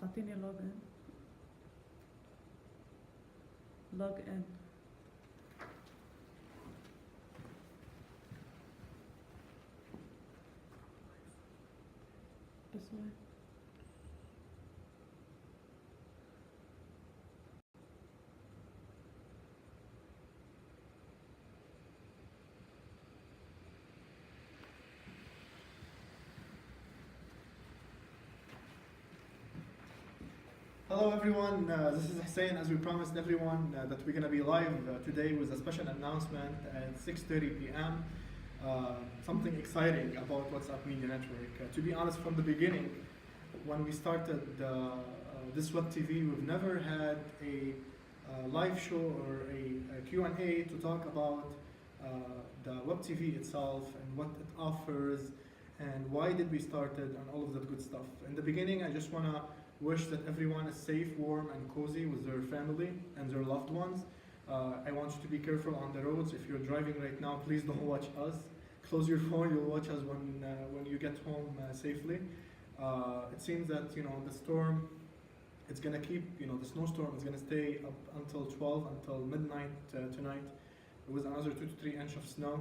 تعطيني log in بس وين؟ Hello everyone, this is Hussein. As we promised everyone that we're going to be live today with a special announcement at 6:30 p.m. Something exciting about WhatsApp Media Network. To be honest, from the beginning, when we started this web TV, we've never had a live show or a Q&A to talk about the web TV itself and what it offers and why did we start it and all of that good stuff. In the beginning, I just want to wish that everyone is safe, warm, and cozy with their family and their loved ones. I want you to be careful on the roads. If you're driving right now, please don't watch us. Close your phone. You'll watch us when you get home safely. It seems that the storm, it's gonna keep. The snowstorm is gonna stay up until 12, until midnight tonight, with another 2 to 3 inches of snow.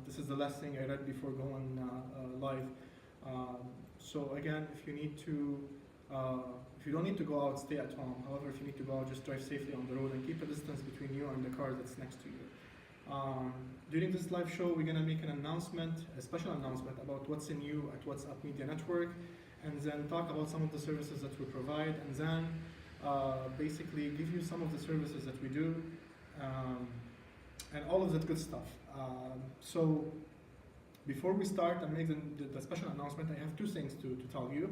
This is the last thing I read before going live. So again, if you don't need to go out, stay at home. However, if you need to go out, just drive safely on the road and keep a distance between you and the car that's next to you. During this live show, we're gonna make an announcement, a special announcement about what's new at WhatsApp Media Network, and then talk about some of the services that we provide, and then basically give you some of the services that we do, and all of that good stuff. So before we start and make the special announcement, I have 2 things to tell you.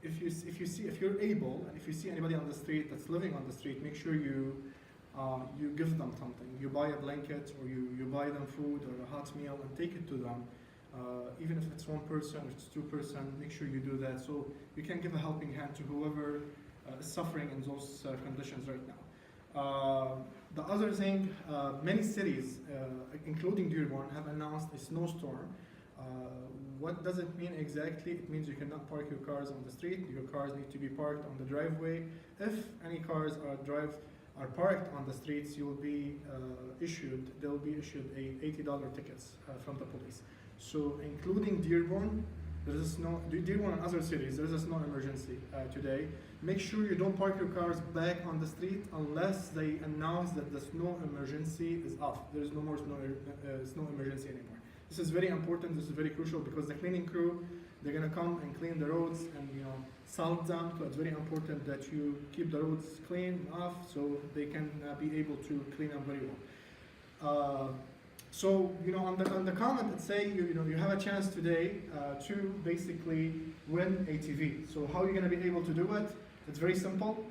If you're able, and if you see anybody on the street that's living on the street, make sure you give them something. You buy a blanket, or you buy them food or a hot meal and take it to them. Even if it's 1 person or it's 2 person, make sure you do that so you can give a helping hand to whoever is suffering in those conditions right now. The other thing, many cities, including Dearborn, have announced a snowstorm. What does it mean exactly? It means you cannot park your cars on the street. Your cars need to be parked on the driveway. If any cars are parked on the streets, they'll be issued a $80 tickets from the police. So including Dearborn, Dearborn and other cities, there is a snow emergency today. Make sure you don't park your cars back on the street unless they announce that the snow emergency is off. There is no more snow emergency anymore. This is very important. This is very crucial because the cleaning crew, they're gonna come and clean the roads and salt them. So it's very important that you keep the roads clean off so they can be able to clean them very well. So on the comment, it say you have a chance today to basically win a TV. So how you're gonna be able to do it? It's very simple.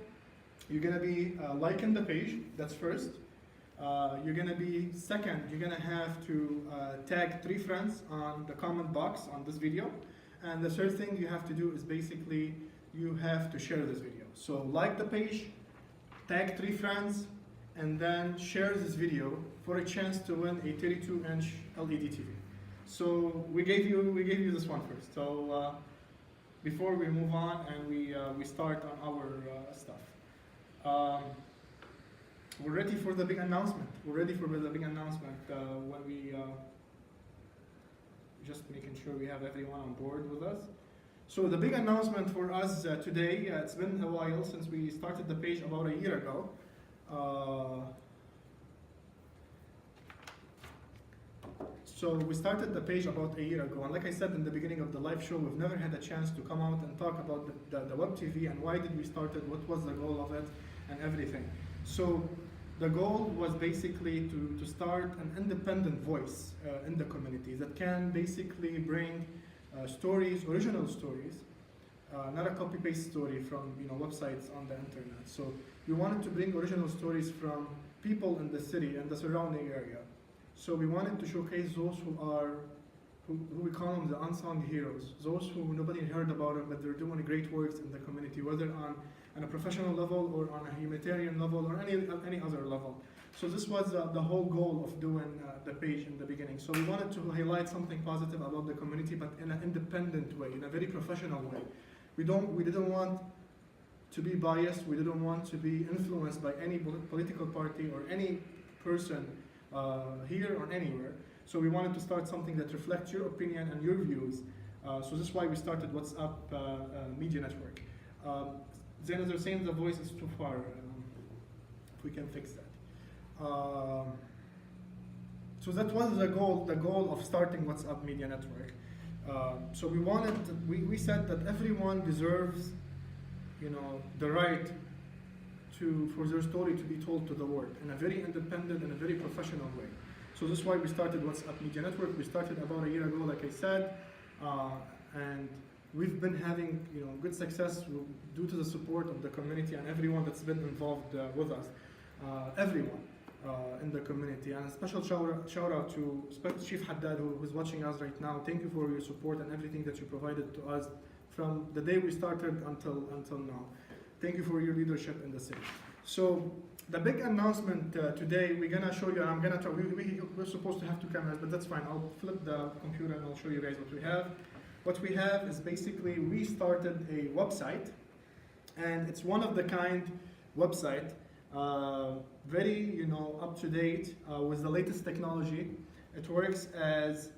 You're gonna be liking the page. That's first. You're gonna be second. You're gonna have to tag 3 friends on the comment box on this video, and the third thing you have to do is basically you have to share this video. So like the page, tag 3 friends, and then share this video for a chance to win a 32-inch LED TV. So we gave you this one first. So before we move on and we start on our stuff. We're ready for the big announcement. When we just making sure we have everyone on board with us. So the big announcement for us today, it's been a while since we started the page, about a year ago. So we started the page about a year ago, and like I said in the beginning of the live show, we've never had a chance to come out and talk about the web TV and why did we start it, what was the goal of it, and everything. So the goal was basically to start an independent voice in the community that can basically bring stories, original stories, not a copy-paste story from websites on the internet. So we wanted to bring original stories from people in the city and the surrounding area. So we wanted to showcase those who we call them the unsung heroes, those who nobody heard about them, but they're doing great works in the community, whether on a professional level or on a humanitarian level or any other level. So this was the whole goal of doing the page in the beginning. So we wanted to highlight something positive about the community, but in an independent way, in a very professional way. We didn't want to be biased. We didn't want to be influenced by any political party or any person here or anywhere. So we wanted to start something that reflects your opinion and your views. So this is why we started WhatsApp Media Network. Zainab, they're saying the voice is too far. If we can fix that. So that was the goal of starting WhatsApp Media Network. So we said that everyone deserves, the right for their story to be told to the world in a very independent and a very professional way. So this is why we started WhatsApp Media Network. We started about a year ago, like I said, and we've been having good success due to the support of the community and everyone that's been involved with us. Everyone in the community, and a special shout out to Chief Haddad, who's watching us right now. Thank you for your support and everything that you provided to us from the day we started until now. Thank you for your leadership in the city. So the big announcement today, we're gonna show you, and I'm gonna try, we're supposed to have 2 cameras, but that's fine. I'll flip the computer and I'll show you guys what we have. What we have is basically, we started a website, and it's one of the kind website, very up to date with the latest technology. It works as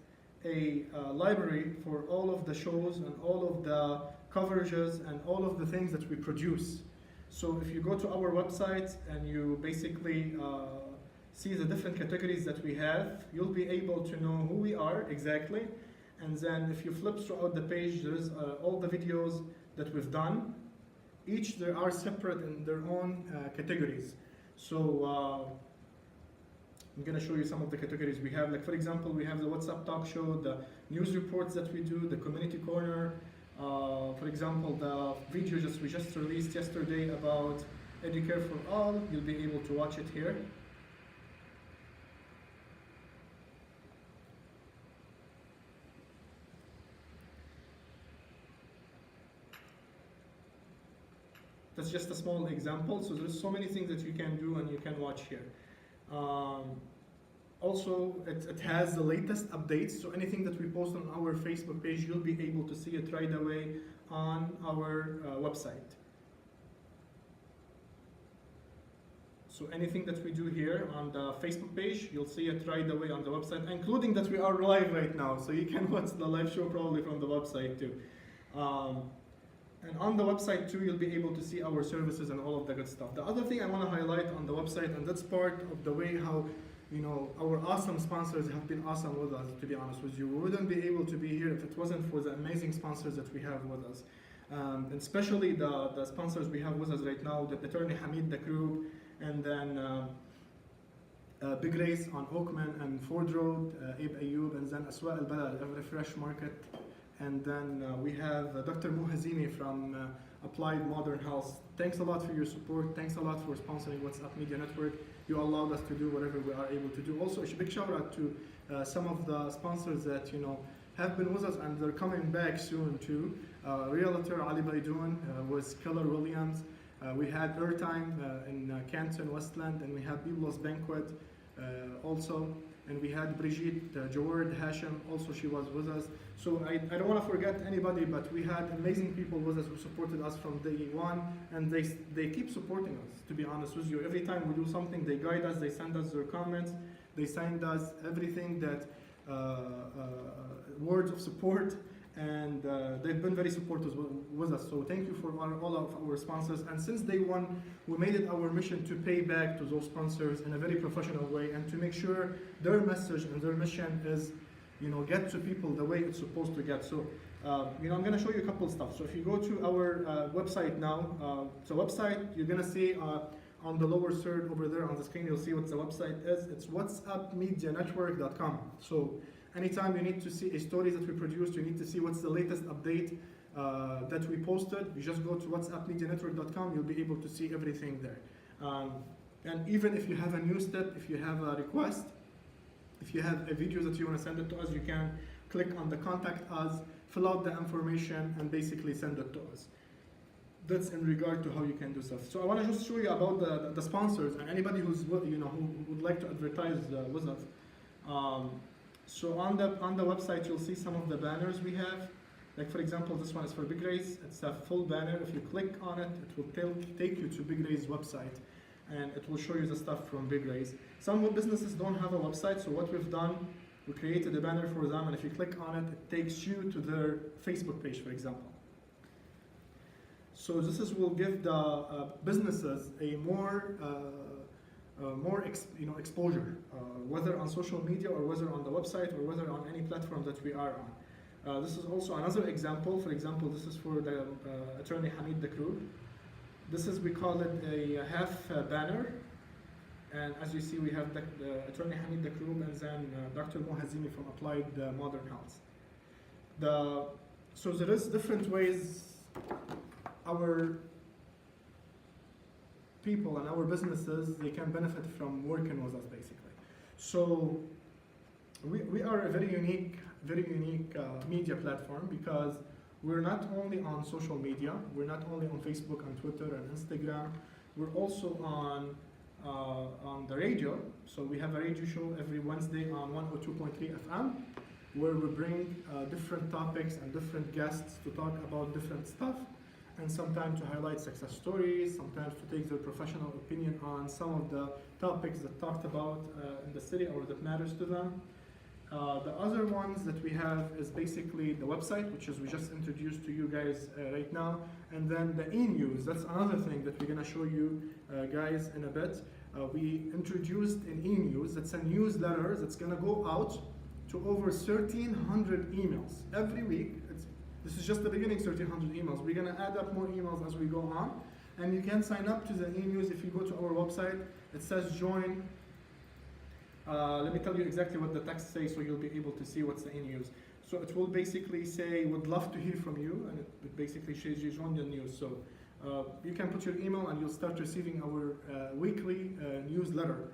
a library for all of the shows and all of the coverages and all of the things that we produce. So if you go to our website and you basically see the different categories that we have, you'll be able to know who we are exactly. And then if you flip throughout the page, there's all the videos that we've done. Each they are separate in their own categories. So I'm gonna show you some of the categories we have. Like for example, we have the WhatsApp talk show, the news reports that we do, the community corner. For example, the video we just released yesterday about Educare for All. You'll be able to watch it here. That's just a small example. So there's so many things that you can do and you can watch here. Also, it has the latest updates. So anything that we post on our Facebook page, you'll be able to see it right away on our website. So anything that we do here on the Facebook page, you'll see it right away on the website, including that we are live right now. So you can watch the live show probably from the website too. And on the website too, you'll be able to see our services and all of the good stuff. The other thing I want to highlight on the website, and that's part of the way how our awesome sponsors have been awesome with us, to be honest with you. We wouldn't be able to be here if it wasn't for the amazing sponsors that we have with us. And especially the sponsors we have with us right now, the attorney Hamid Dakrub, and then Big Race on Oakman and Ford Road, Abe Ayoub, and then Aswa Al Balad, Every Fresh Market. And then we have Dr. Muhazini from Applied Modern Health. Thanks a lot for your support. Thanks a lot for sponsoring WhatsApp Media Network. You allowed us to do whatever we are able to do. Also, a big shout out to some of the sponsors that have been with us and they're coming back soon too. Realtor Ali Baidoun was Keller Williams. We had Airtime in Canton, Westland, and we had Biblos Banquet also. And we had Brigitte Jawad Hashim, also she was with us. So I don't want to forget anybody, but we had amazing people with us who supported us from day one, and they keep supporting us, to be honest with you. Every time we do something, they guide us, they send us their comments, they send us everything that, words of support, and they've been very supportive with us. So thank you for all of our sponsors. And since day one, we made it our mission to pay back to those sponsors in a very professional way and to make sure their message and their mission is, get to people the way it's supposed to get. So, I'm going to show you a couple of stuff. So if you go to our website now, so website, you're going to see on the lower third over there on the screen, you'll see what the website is. It's whatsappmedianetwork.com. So anytime you need to see a story that we produced, you need to see what's the latest update that we posted, you just go to whatsappmedianetwork.com, you'll be able to see everything there. And even if you have a new step, if you have a request, if you have a video that you want to send it to us, you can click on the contact us, fill out the information, and basically send it to us. that's in regard to how you can do stuff. So I want to just show you about the sponsors and anybody who's who would like to advertise with us. So on the website you'll see some of the banners we have. Like for example, this one is for Big Race. It's a full banner. If you click on it, it will take you to Big Race website, and it will show you the stuff from Big Race. Some businesses don't have a website, so what we've done, we created a banner for them, and if you click on it, it takes you to their Facebook page, for example. So this will give the businesses a more exposure, whether on social media or whether on the website or whether on any platform that we are on. This is also another example. For example, this is for the attorney Hamid Dakrub. This is, we call it a half banner. And as you see, we have the attorney Hamid Dakrub and then Dr. Mohazimi from Applied Modern Health. So there is different ways our people and our businesses, they can benefit from working with us, basically. So we are a very unique media platform, because we're not only on social media, we're not only on Facebook and Twitter and Instagram, we're also on the radio. So we have a radio show every Wednesday on 102.3 FM, where we bring different topics and different guests to talk about different stuff, and sometimes to highlight success stories, sometimes to take their professional opinion on some of the topics that talked about in the city or that matters to them. The other ones that we have is basically the website, which is we just introduced to you guys right now, and then the e-news. That's another thing that we're going to show you guys in a bit. We introduced an e-news. That's a newsletter that's going to go out to over 1,300 emails every week. This is just the beginning, 1,300 emails. We're going to add up more emails as we go on, and you can sign up to the e-news if you go to our website. It says join. Let me tell you exactly what the text says, so you'll be able to see what's the e-news. So it will basically say, would love to hear from you, and it basically says you join the news. So you can put your email and you'll start receiving our weekly newsletter.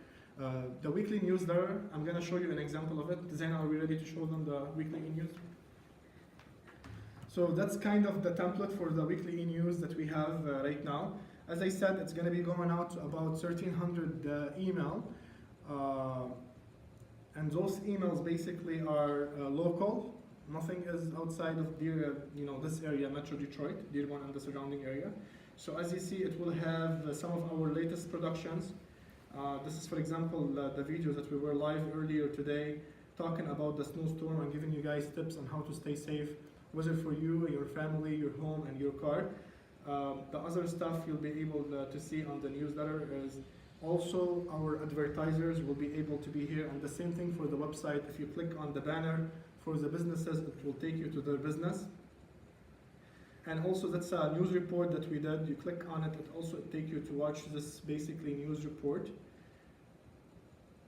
The weekly newsletter, I'm going to show you an example of it. Zaina, are we ready to show them the weekly e-news? So that's kind of the template for the weekly e-news that we have right now. As I said, it's going to be going out to about 1,300 email. And those emails basically are local. Nothing is outside of this area, Metro Detroit, Dearborn and the surrounding area. So as you see, it will have some of our latest productions. This is, for example, the video that we were live earlier today, talking about the snowstorm and giving you guys tips on how to stay safe, whether for you, your family, your home, and your car. The other stuff you'll be able to see on the newsletter is also our advertisers will be able to be here, and the same thing for the website. If you click on the banner for the businesses, it will take you to their business. And also that's a news report that we did. You click on it, it also take you to watch this basically news report.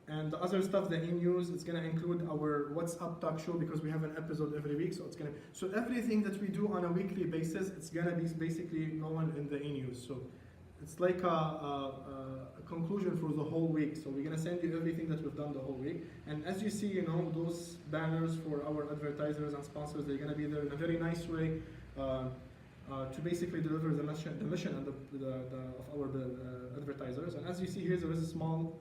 And the other stuff, the e-news, it's going to include our What's Up talk show, because we have an episode every week. So everything that we do on a weekly basis, it's going to be basically going in the e-news. So it's like a conclusion for the whole week. So we're going to send you everything that we've done the whole week. And as you see, those banners for our advertisers and sponsors, they're going to be there in a very nice way to basically deliver the mission and of our advertisers. And as you see here, there is a small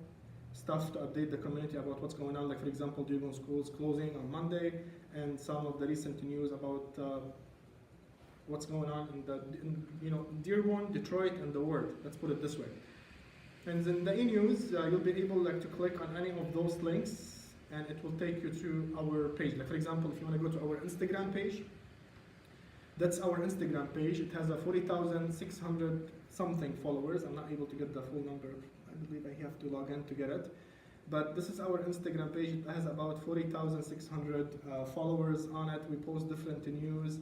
stuff to update the community about what's going on. Like for example, Dearborn schools closing on Monday, and some of the recent news about what's going on in Dearborn, Detroit, and the world. Let's put it this way. And then the e-news, you'll be able to click on any of those links, and it will take you to our page. Like for example, if you want to go to our Instagram page, that's our Instagram page. It has a 40,600 something followers. I'm not able to get the full number. I believe I have to log in to get it. But this is our Instagram page. It has about 40,600 followers on it. We post different news.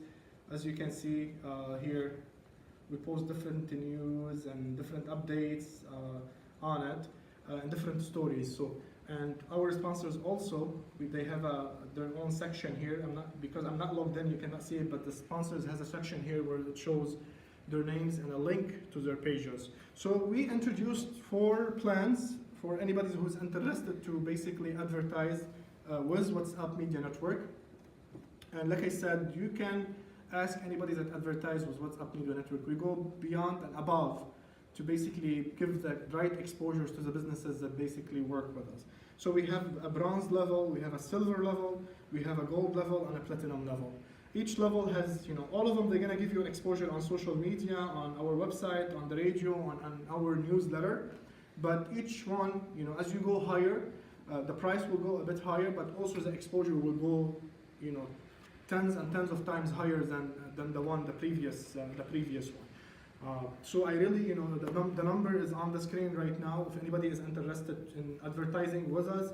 As you can see here, we post different news and different updates on it and different stories. And our sponsors also, they have their own section here. Because I'm not logged in, you cannot see it, but the sponsors has a section here where it shows their names and a link to their pages. So we introduced 4 plans for anybody who's interested to basically advertise with What's Up Media Network. And like I said, you can ask anybody that advertise with WhatsApp Media Network. We go beyond and above to basically give the right exposures to the businesses that basically work with us. So we have a bronze level, we have a silver level, we have a gold level, and a platinum level. Each level has, all of them, they're gonna give you an exposure on social media, on our website, on the radio, on our newsletter. But each one, as you go higher, the price will go a bit higher, but also the exposure will go, tens and tens of times higher than the previous one. So I really, the number is on the screen right now. If anybody is interested in advertising with us,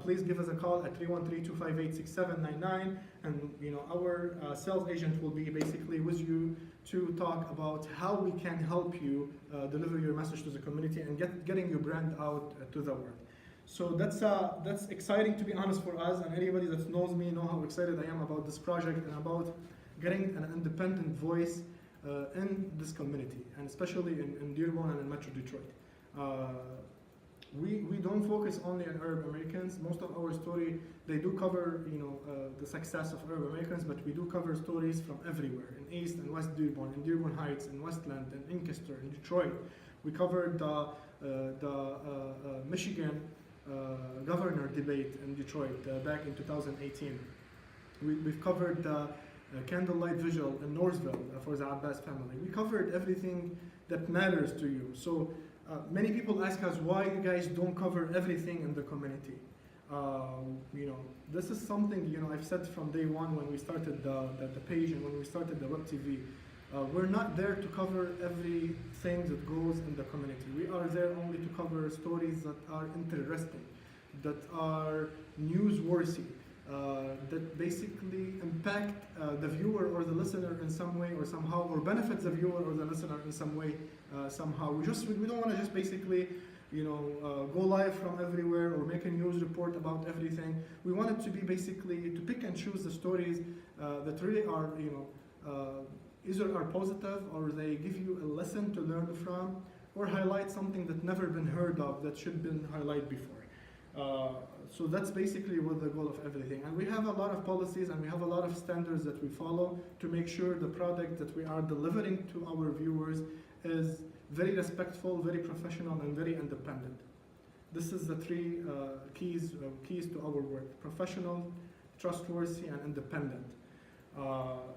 please give us a call at 313-258-6799, and our sales agent will be basically with you to talk about how we can help you deliver your message to the community and getting your brand out to the world. So that's exciting, to be honest, for us, and anybody that knows me know how excited I am about this project and about getting an independent voice in this community, and especially in Dearborn and in Metro Detroit. We don't focus only on Arab Americans. Most of our story, they do cover the success of Arab Americans, but we do cover stories from everywhere, in East and West Dearborn, in Dearborn Heights, in Westland, in Lancaster, in Detroit. We covered the Michigan governor debate in Detroit back in 2018. We've covered the candlelight vigil in Northville for the Abbas family. We covered everything that matters to you. So many people ask us why you guys don't cover everything in the community. This is something I've said from day one when we started the page and when we started the web TV. We're not there to cover everything that goes in the community. We are there only to cover stories that are interesting, that are newsworthy, that basically impact the viewer or the listener in some way or somehow, or benefit the viewer or the listener in some way somehow. We don't want to just basically go live from everywhere or make a news report about everything. We want it to be basically to pick and choose the stories that really are either are positive, or they give you a lesson to learn from, or highlight something that never been heard of that should been highlighted before. So that's basically what the goal of everything. And we have a lot of policies and we have a lot of standards that we follow to make sure the product that we are delivering to our viewers is very respectful, very professional, and very independent. This is the three keys to our work: professional, trustworthy, and independent.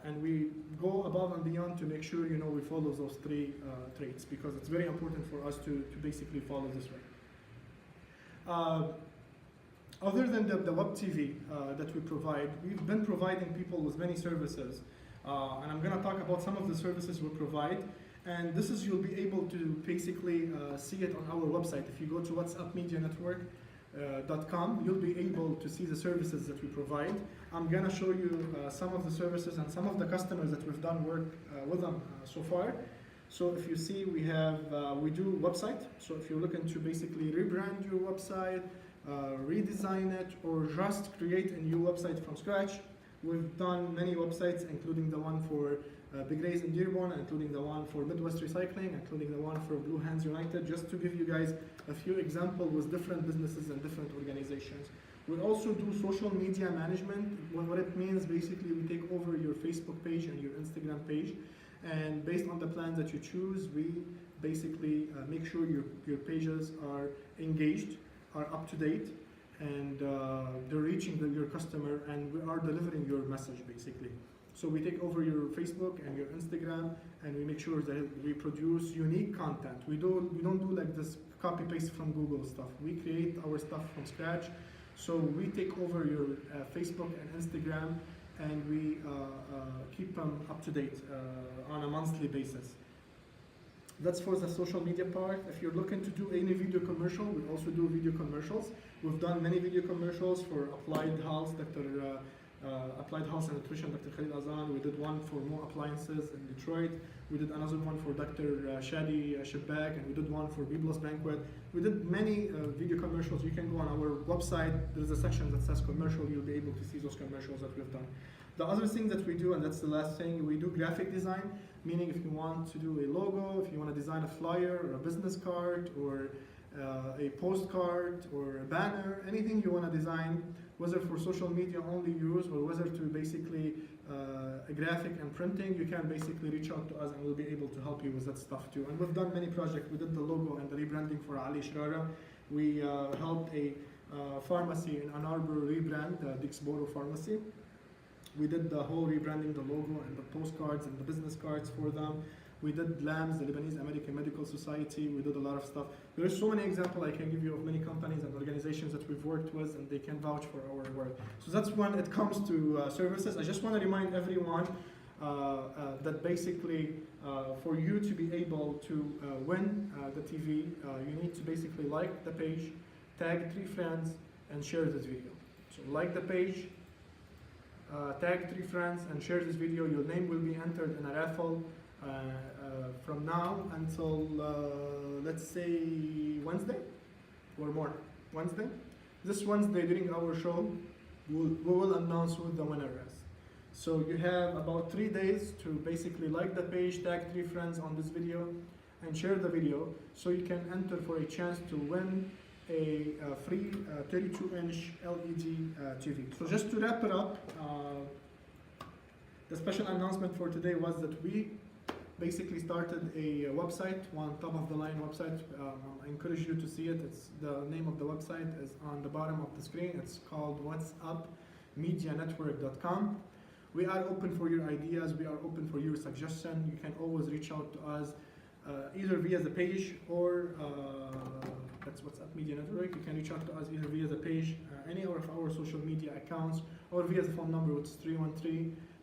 And we go above and beyond to make sure we follow those three traits, because it's very important for us to basically follow this way. Other than the web TV that we provide, we've been providing people with many services, and I'm going to talk about some of the services we provide. And this is, you'll be able to basically see it on our website. If you go to whatsappmedianetwork.com, you'll be able to see the services that we provide. I'm going to show you some of the services and some of the customers that we've done work with them so far. So if you see, we do website. So if you're looking to basically rebrand your website, redesign it, or just create a new website from scratch, we've done many websites, including the one for Big Rays in Dearborn, including the one for Midwest Recycling, including the one for Blue Hands United, just to give you guys a few examples with different businesses and different organizations. We also do social media management. What it means, basically, we take over your Facebook page and your Instagram page, and based on the plans that you choose, we basically make sure your pages are engaged, are up to date, and they're reaching your customer, and we are delivering your message, basically. So we take over your Facebook and your Instagram, and we make sure that we produce unique content. We don't do like this copy paste from Google stuff. We create our stuff from scratch. So we take over your Facebook and Instagram, and we keep them up to date on a monthly basis. That's for the social media part. If you're looking to do any video commercial, we also do video commercials. We've done many video commercials for Applied Health, Applied Health and Nutrition, Dr. Khalid Azan. We did one for Mo Appliances in Detroit. We did another one for Dr. Shadi Shibak, and we did one for B+ Banquet. We did many video commercials. You can go on our website. There's a section that says commercial. You'll be able to see those commercials that we've done. The other thing that we do, and that's the last thing, we do graphic design, meaning if you want to do a logo, if you want to design a flyer or a business card or a postcard or a banner, anything you want to design, whether for social media only use or whether to basically graphic and printing, you can basically reach out to us and we'll be able to help you with that stuff too. And we've done many projects. We did the logo and the rebranding for Ali Shrara. We helped a pharmacy in Ann Arbor rebrand, Dixboro Pharmacy. We did the whole rebranding, the logo and the postcards and the business cards for them. We did LAMS, the Lebanese American Medical Society. We did a lot of stuff. There are so many examples I can give you of many companies and organizations that we've worked with, and they can vouch for our work. So that's when it comes to services. I just want to remind everyone that basically for you to be able to win the TV, you need to basically like the page, tag 3 friends, and share this video. So like the page, tag 3 friends, and share this video. Your name will be entered in a raffle from now until let's say Wednesday or more. Wednesday. This Wednesday during our show, we will announce who the winner is. So you have about 3 days to basically like the page, tag 3 friends on this video, and share the video so you can enter for a chance to win a free 32-inch LED TV. So just to wrap it up, the special announcement for today was that we basically started a website, one top-of-the-line website. I encourage you to see it. It's the name of the website is on the bottom of the screen. It's called whatsupmedianetwork.com. We are open for your ideas. We are open for your suggestion. You can always reach out to us either via the page or that's WhatsApp Media Network. You can reach out to us either via the page, any of our social media accounts, or via the phone number, which is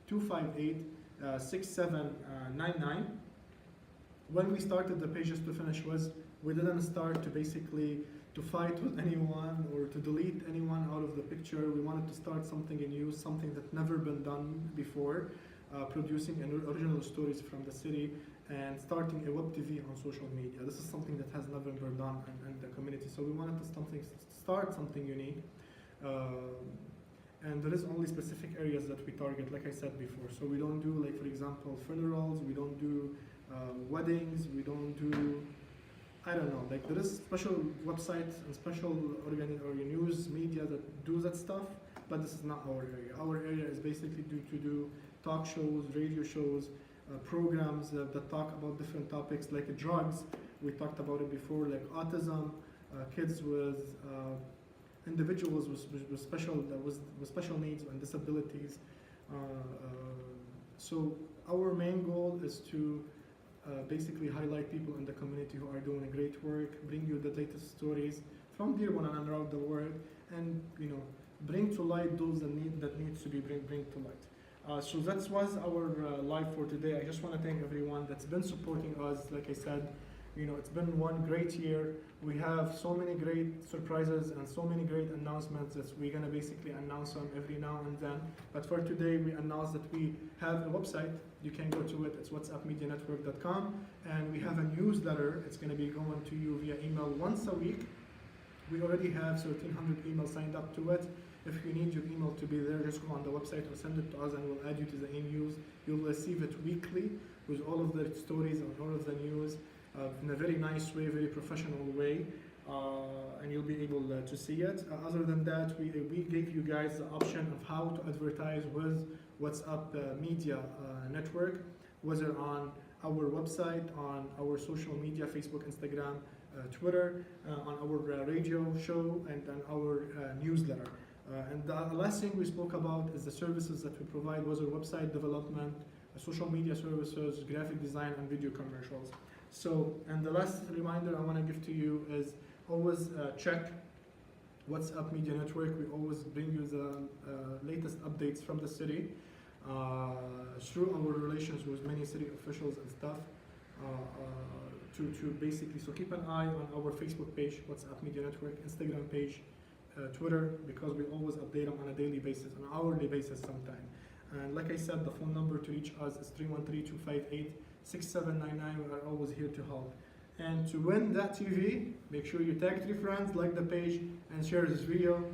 313-258-6799. When we started the pages to finish with, we didn't start to basically to fight with anyone or to delete anyone out of the picture. We wanted to start something new, something that never been done before, producing original stories from the city and starting a web TV on social media. This is something that has never been done in the community. So we wanted to start something unique. And there is only specific areas that we target, like I said before. So we don't do, like, for example, funerals, we don't do weddings, we don't do, I don't know, like there is special websites and special news media that do that stuff, but this is not our area. Our area is basically to do talk shows, radio shows, programs that talk about different topics like drugs. We talked about it before, like autism, kids with individuals with special needs and disabilities. So our main goal is to basically highlight people in the community who are doing great work, bring you the latest stories from Dearborn and around the world, and bring to light those that needs to be bring to light. So that was our live for today. I just want to thank everyone that's been supporting us. Like I said, it's been one great year. We have so many great surprises and so many great announcements that we're going to basically announce them every now and then. But for today, we announced that we have a website. You can go to it. It's whatsupmedianetwork.com. And we have a newsletter. It's going to be going to you via email once a week. We already have 1,300 emails signed up to it. If you need your email to be there, just go on the website or send it to us and we'll add you to the e-news. You'll receive it weekly with all of the stories and all of the news in a very nice way, very professional way, and you'll be able to see it. Other than that, we gave you guys the option of how to advertise with WhatsApp Media Network, whether on our website, on our social media, Facebook, Instagram, Twitter, on our radio show, and on our newsletter. And the last thing we spoke about is the services that we provide, whether website development, social media services, graphic design, and video commercials. So, and the last reminder I want to give to you is always check WhatsApp Media Network. We always bring you the latest updates from the city through our relations with many city officials and stuff. To basically, so keep an eye on our Facebook page, WhatsApp Media Network, Instagram page, Twitter, because we always update them on a daily basis, on an hourly basis sometime. And like I said, the phone number to reach us is 313-258-6799. We are always here to help. And to win that TV, make sure you tag 3 friends, like the page, and share this video.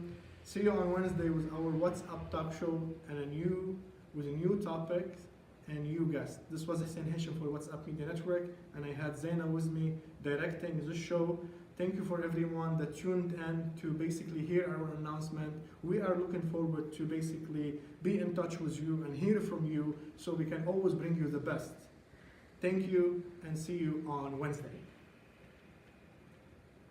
See you on Wednesday with our WhatsApp talk show and a new topic and new guests. This was Hussein Hisham for WhatsApp Media Network, and I had Zaina with me directing this show Thank you for everyone that tuned in to basically hear our announcement. We are looking forward to basically be in touch with you and hear from you so we can always bring you the best. Thank you and see you on Wednesday.